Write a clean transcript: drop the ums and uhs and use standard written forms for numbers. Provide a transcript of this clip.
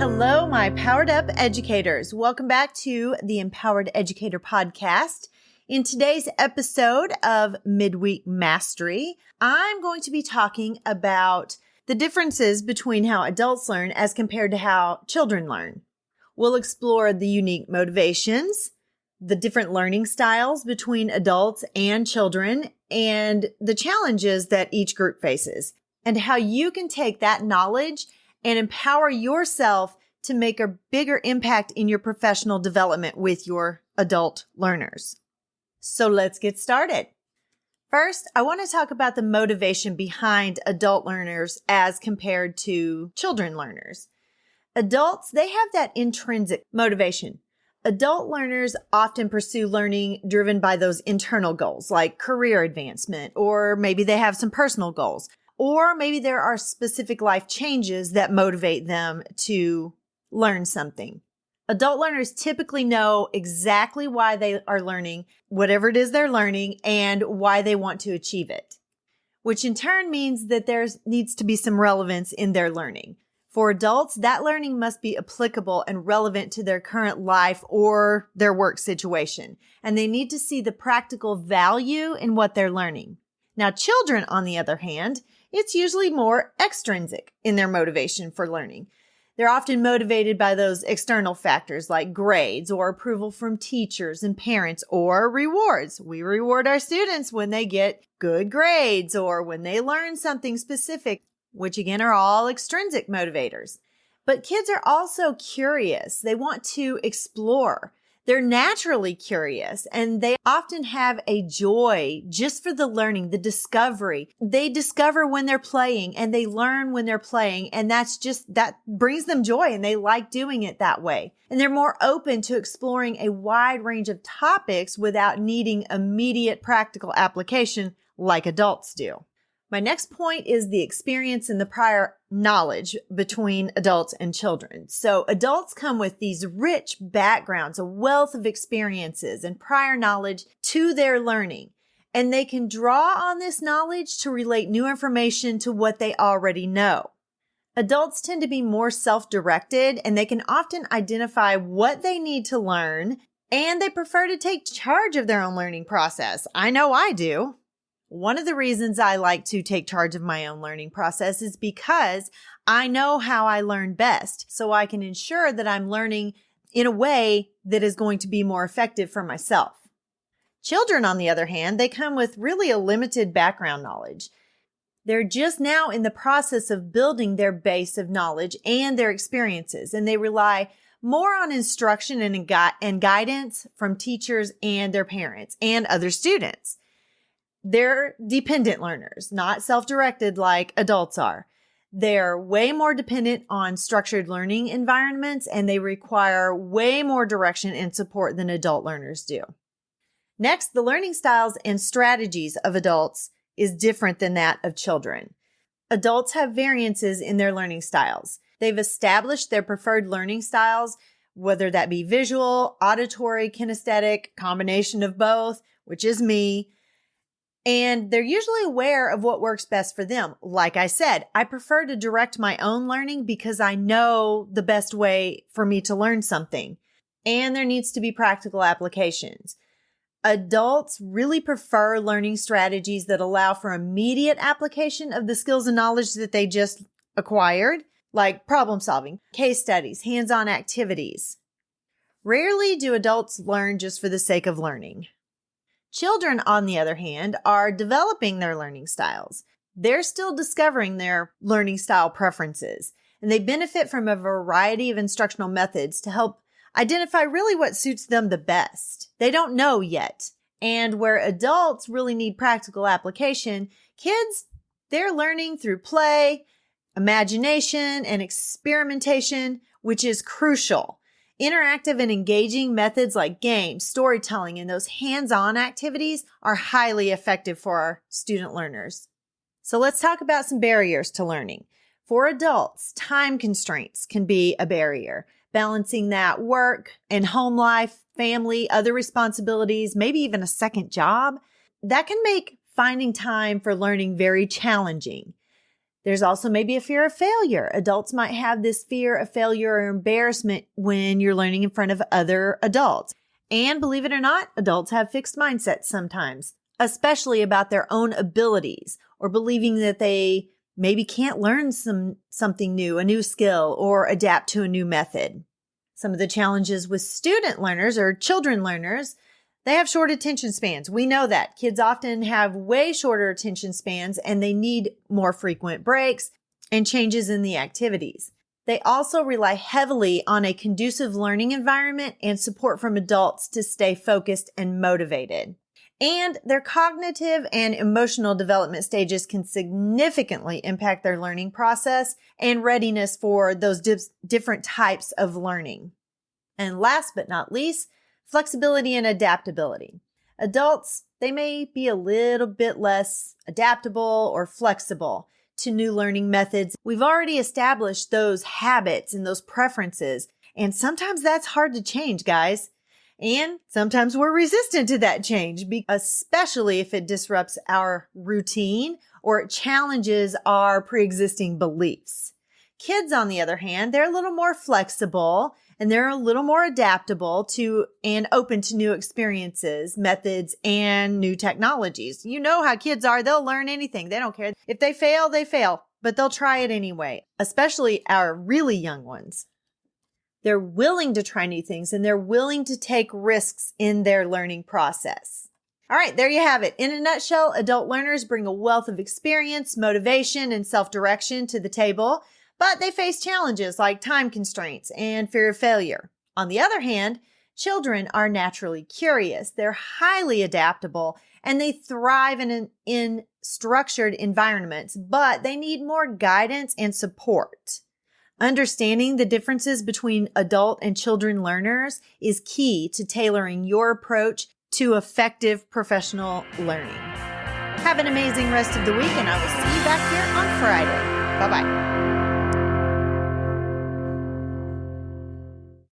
Hello, my Powered Up educators. Welcome back to the Empowered Educator Podcast. In today's episode of Midweek Mastery, I'm going to be talking about the differences between how adults learn as compared to how children learn. We'll explore the unique motivations, the different learning styles between adults and children, and the challenges that each group faces, and how you can take that knowledge and empower yourself to make a bigger impact in your professional development with your adult learners. So let's get started. First, I want to talk about the motivation behind adult learners as compared to children learners. Adults, they have that intrinsic motivation. Adult learners often pursue learning driven by those internal goals like career advancement, or maybe they have some personal goals. Or maybe there are specific life changes that motivate them to learn something. Adult learners typically know exactly why they are learning, whatever it is they're learning, and why they want to achieve it, which in turn means that there needs to be some relevance in their learning. For adults, that learning must be applicable and relevant to their current life or their work situation, and they need to see the practical value in what they're learning. Now, children, on the other hand, it's usually more extrinsic in their motivation for learning. They're often motivated by those external factors like grades or approval from teachers and parents or rewards. We reward our students when they get good grades or when they learn something specific, which again are all extrinsic motivators. But kids are also curious. They want to explore. They're naturally curious, and they often have a joy just for the learning, the discovery. They discover when they're playing and they learn when they're playing, and that brings them joy, and they like doing it that way. And they're more open to exploring a wide range of topics without needing immediate practical application like adults do. My next point is the experience and the prior knowledge between adults and children. So adults come with these rich backgrounds, a wealth of experiences and prior knowledge to their learning. And they can draw on this knowledge to relate new information to what they already know. Adults tend to be more self-directed, and they can often identify what they need to learn, and they prefer to take charge of their own learning process. I know I do. One of the reasons I like to take charge of my own learning process is because I know how I learn best, so I can ensure that I'm learning in a way that is going to be more effective for myself. Children, on the other hand, they come with really a limited background knowledge. They're just now in the process of building their base of knowledge and their experiences, and they rely more on instruction and guidance from teachers and their parents and other students. They're dependent learners, not self-directed like adults are. They're way more dependent on structured learning environments, and they require way more direction and support than adult learners do. Next, the learning styles and strategies of adults is different than that of children. Adults have variances in their learning styles. They've established their preferred learning styles, whether that be visual, auditory, kinesthetic, combination of both, which is me. And they're usually aware of what works best for them. Like I said, I prefer to direct my own learning because I know the best way for me to learn something. And there needs to be practical applications. Adults really prefer learning strategies that allow for immediate application of the skills and knowledge that they just acquired, like problem solving, case studies, hands-on activities. Rarely do adults learn just for the sake of learning. Children, on the other hand, are developing their learning styles. They're still discovering their learning style preferences, and they benefit from a variety of instructional methods to help identify really what suits them the best. They don't know yet. And where adults really need practical application, kids, they're learning through play, imagination, and experimentation, which is crucial. Interactive and engaging methods like games, storytelling, and those hands-on activities are highly effective for our student learners. So let's talk about some barriers to learning. For adults, time constraints can be a barrier. Balancing that work and home life, family, other responsibilities, maybe even a second job, that can make finding time for learning very challenging. There's also maybe a fear of failure. Adults might have this fear of failure or embarrassment when you're learning in front of other adults. And believe it or not, adults have fixed mindsets sometimes, especially about their own abilities or believing that they maybe can't learn something new, a new skill, or adapt to a new method. Some of the challenges with student learners or children learners, they have short attention spans. We know that. Kids often have way shorter attention spans and they need more frequent breaks and changes in the activities. They also rely heavily on a conducive learning environment and support from adults to stay focused and motivated. And their cognitive and emotional development stages can significantly impact their learning process and readiness for those different types of learning. And last but not least, flexibility and adaptability. Adults, they may be a little bit less adaptable or flexible to new learning methods. We've already established those habits and those preferences, and sometimes that's hard to change, guys. And sometimes we're resistant to that change, especially if it disrupts our routine or it challenges our pre-existing beliefs. Kids, on the other hand, they're a little more flexible and they're a little more adaptable to and open to new experiences, methods, and new technologies. You know how kids are. They'll learn anything. They don't care. If they fail, they fail, but they'll try it anyway, especially our really young ones. They're willing to try new things and they're willing to take risks in their learning process. All right, there you have it. In a nutshell, adult learners bring a wealth of experience, motivation, and self-direction to the table, but they face challenges like time constraints and fear of failure. On the other hand, children are naturally curious. They're highly adaptable and they thrive in structured environments, but they need more guidance and support. Understanding the differences between adult and children learners is key to tailoring your approach to effective professional learning. Have an amazing rest of the week, and I will see you back here on Friday. Bye-bye.